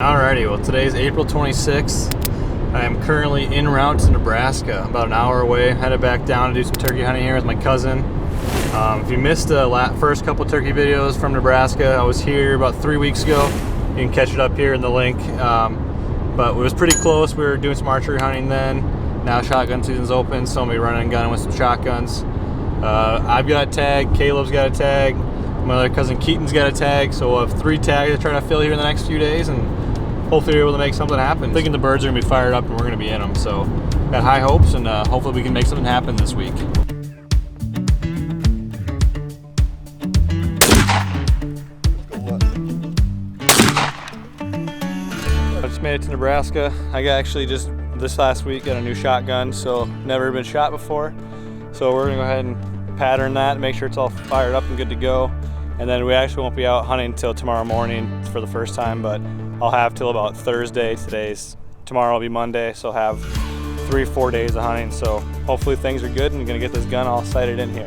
Alrighty, well today's April 26th. I am currently en route to Nebraska, about an hour away. Headed back down to do some turkey hunting here with my cousin. If you missed the first couple turkey videos from Nebraska, I was here about 3 weeks ago. You can catch it up here in the link. But it was pretty close. We were doing some archery hunting then. Now shotgun season's open, so I'm gonna be running and gunning with some shotguns. I've got a tag, Caleb's got a tag, my other cousin Keaton's got a tag, so we'll have 3 tags to try to fill here in the next few days, and hopefully we're able to make something happen. Thinking the birds are gonna be fired up and we're gonna be in them, so got high hopes, and hopefully we can make something happen this week. I just made it to Nebraska. I actually just this last week got a new shotgun, so never been shot before. So we're gonna go ahead and pattern that, make sure it's all fired up and good to go. And then we actually won't be out hunting until tomorrow morning for the first time, but I'll have till about Thursday. Tomorrow will be Monday, so I'll have 3 or 4 days of hunting. So hopefully things are good and I'm gonna get this gun all sighted in here.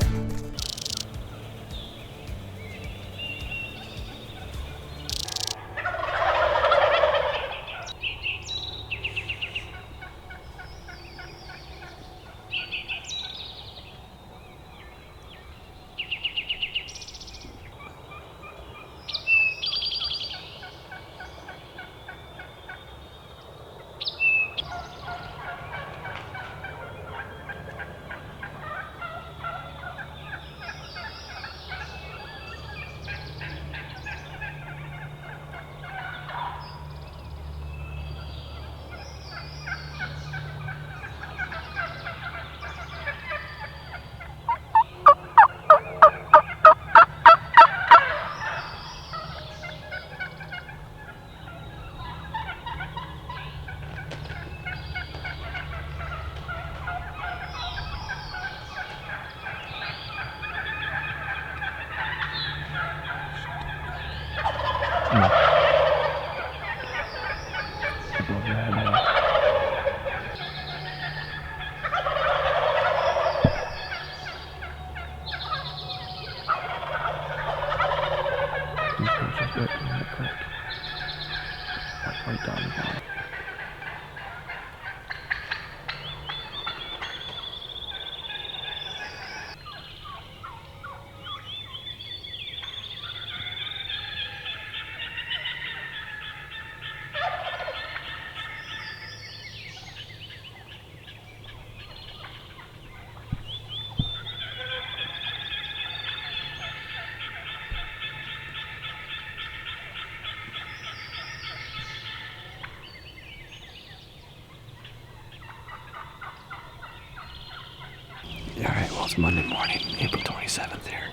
Alright, well it's Monday morning, April 27th here.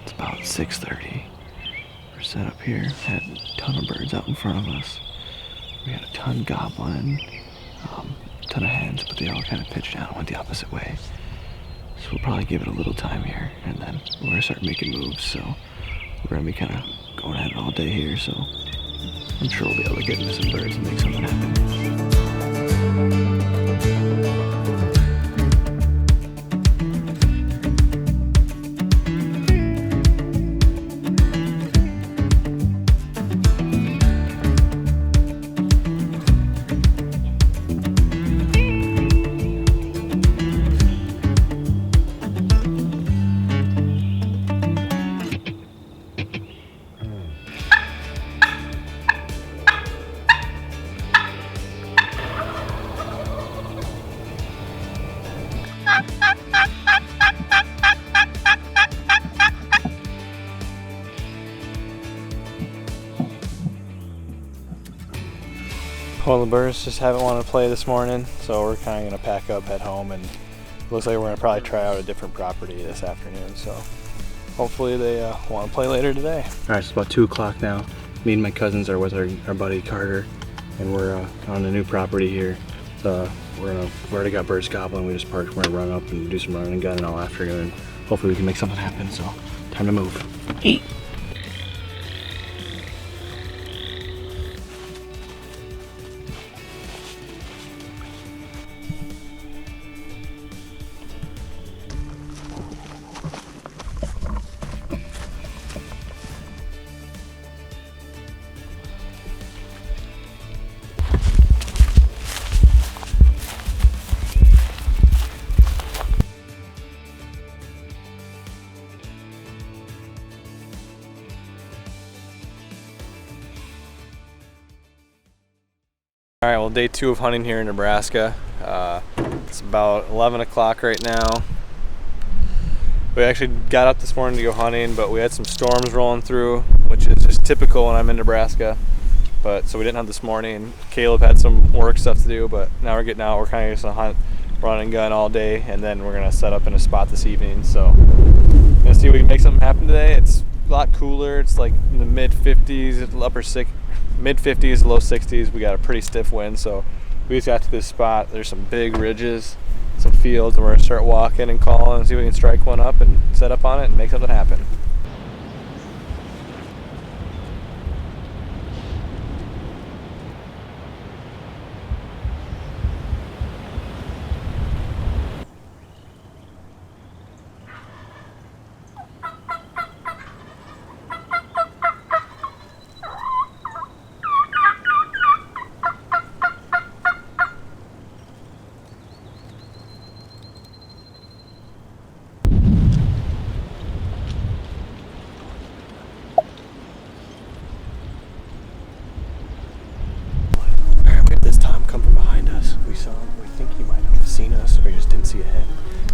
It's about 6:30. We're set up here, had a ton of birds out in front of us. We had a ton gobbling, a ton of hens, but they all kind of pitched down and went the opposite way. So we'll probably give it a little time here, and then we're gonna start making moves, so we're gonna be kind of going at it all day here, so I'm sure we'll be able to get into some birds and make something happen. Well, the birds just haven't wanted to play this morning, so we're kind of going to pack up, head home, and it looks like we're going to probably try out a different property this afternoon, so hopefully they want to play later today. Alright, it's about 2 o'clock now. Me and my cousins are with our buddy Carter, and we're on a new property here. We've already got birds gobbling. We just parked. We're going to run up and do some running and gunning all afternoon. Hopefully we can make something happen, so time to move. Eat! All right, well, day 2 of hunting here in Nebraska. It's about 11 o'clock right now. We actually got up this morning to go hunting, but we had some storms rolling through, which is just typical when I'm in Nebraska. But so we didn't hunt this morning. Caleb had some work stuff to do, but now we're getting out. We're kind of just gonna hunt, run and gun all day, and then we're gonna set up in a spot this evening. So gonna see if we can make something happen today. It's a lot cooler. It's like in the mid 50s, mid 50s, low 60s. We got a pretty stiff wind, so we just got to this spot. There's some big ridges, some fields, and we're gonna start walking and calling and see if we can strike one up and set up on it and make something happen. This time come from behind us. We saw him. We think he might have seen us, or he just didn't see a head.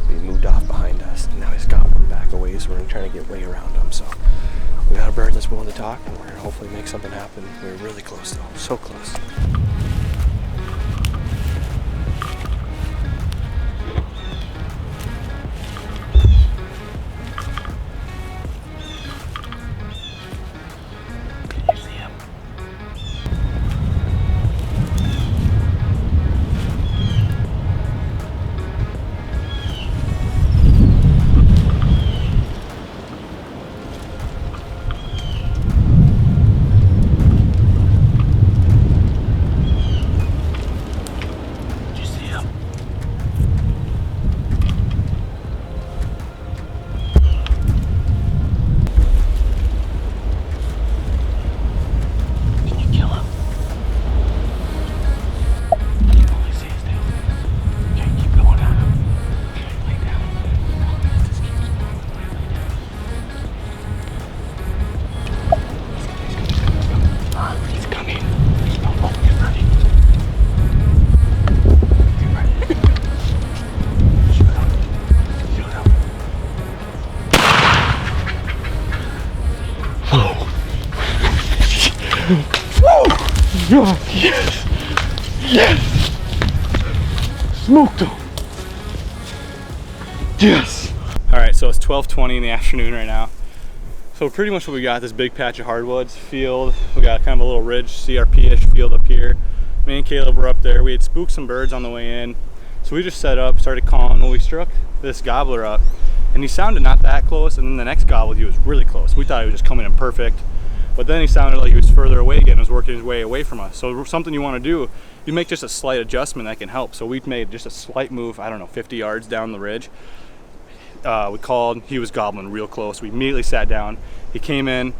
He moved off behind us, and now he's got one back away, so we're gonna try to get way around him. So we got a bird that's willing to talk, and we're gonna hopefully make something happen. We're really close though, so close. Can you see him? Yes! Yes! Smoked him! Yes! Alright, so it's 12:20 in the afternoon right now. So pretty much what we got, this big patch of hardwoods field. We got kind of a little ridge, CRP-ish field up here. Me and Caleb were up there. We had spooked some birds on the way in. So we just set up, started calling. Well, we struck this gobbler up, and he sounded not that close, and then the next gobble, he was really close. We thought he was just coming in perfect. But then he sounded like he was further away again, was working his way away from us. So something you want to do, you make just a slight adjustment that can help. So we've made just a slight move, I don't know, 50 yards down the ridge. We called, he was gobbling real close. We immediately sat down. He came in,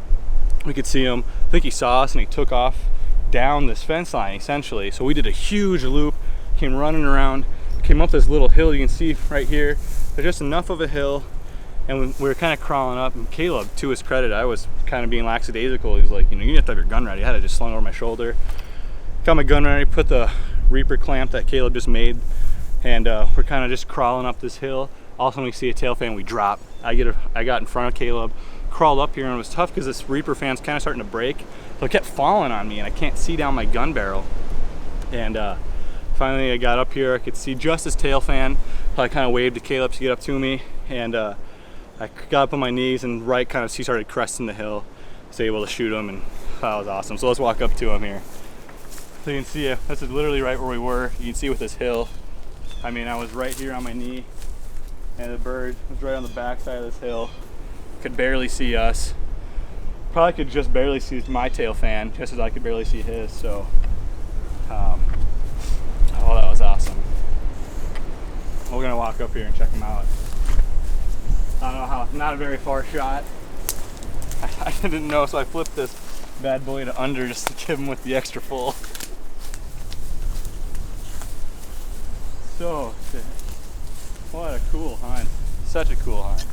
we could see him. I think he saw us and he took off down this fence line essentially. So we did a huge loop, came running around, came up this little hill you can see right here. There's just enough of a hill, and we were kind of crawling up, and Caleb, to his credit, I was kind of being lackadaisical. He was like, you know, you have to have your gun ready. I had it just slung over my shoulder. Got my gun ready, put the Reaper clamp that Caleb just made, and we're kind of just crawling up this hill. All of a sudden we see a tail fan, we drop. I got in front of Caleb, crawled up here, and it was tough because this Reaper fan's kind of starting to break. So it kept falling on me, and I can't see down my gun barrel. And finally I got up here, I could see just his tail fan. So I kind of waved to Caleb to get up to me, and I got up on my knees, and he started cresting the hill. I was able to shoot him, and that was awesome. So let's walk up to him here. So you can see, this is literally right where we were. You can see with this hill, I mean, I was right here on my knee, and the bird was right on the back side of this hill. Could barely see us. Probably could just barely see my tail fan, just as I could barely see his. So, oh, that was awesome. We're gonna walk up here and check him out. I don't know how, not a very far shot. I didn't know, so I flipped this bad boy to under just to give him with the extra pull. So sick. What a cool hunt. Such a cool hunt.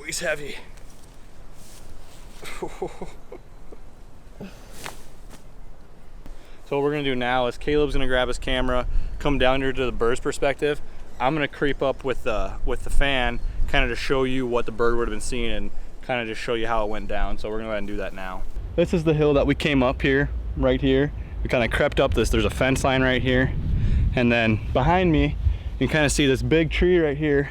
he's heavy. So what we're gonna do now is Caleb's gonna grab his camera, come down here to the bird's perspective. I'm gonna creep up with the fan, kind of to show you what the bird would have been seeing and kind of just show you how it went down. So we're gonna go ahead and do that now. This is the hill that we came up here, right here. We kind of crept up this, there's a fence line right here. And then behind me, you can kind of see this big tree right here.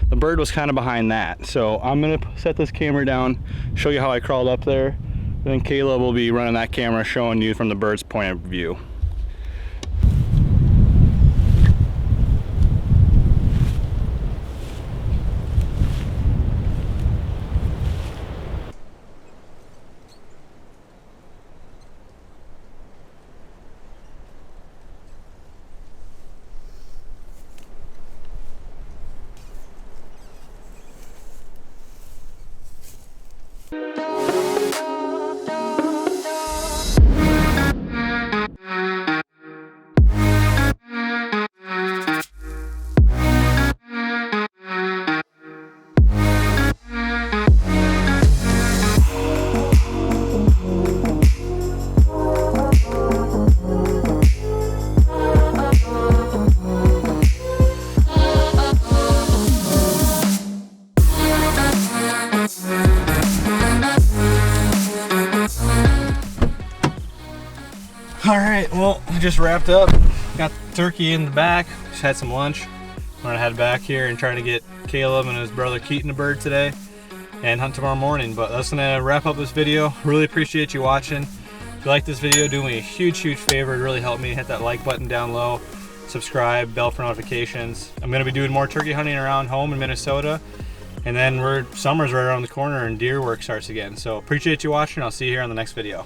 The bird was kind of behind that. So I'm gonna set this camera down, show you how I crawled up there. And then Caleb will be running that camera, showing you from the bird's point of view. All right, well, we just wrapped up. Got the turkey in the back. Just had some lunch. I'm gonna head back here and try to get Caleb and his brother Keaton a bird today and hunt tomorrow morning. But that's gonna wrap up this video. Really appreciate you watching. If you like this video, do me a huge favor. It really helped me. Hit that like button down low. Subscribe, bell for notifications. I'm gonna be doing more turkey hunting around home in Minnesota. And then summer's right around the corner and deer work starts again. So appreciate you watching. I'll see you here on the next video.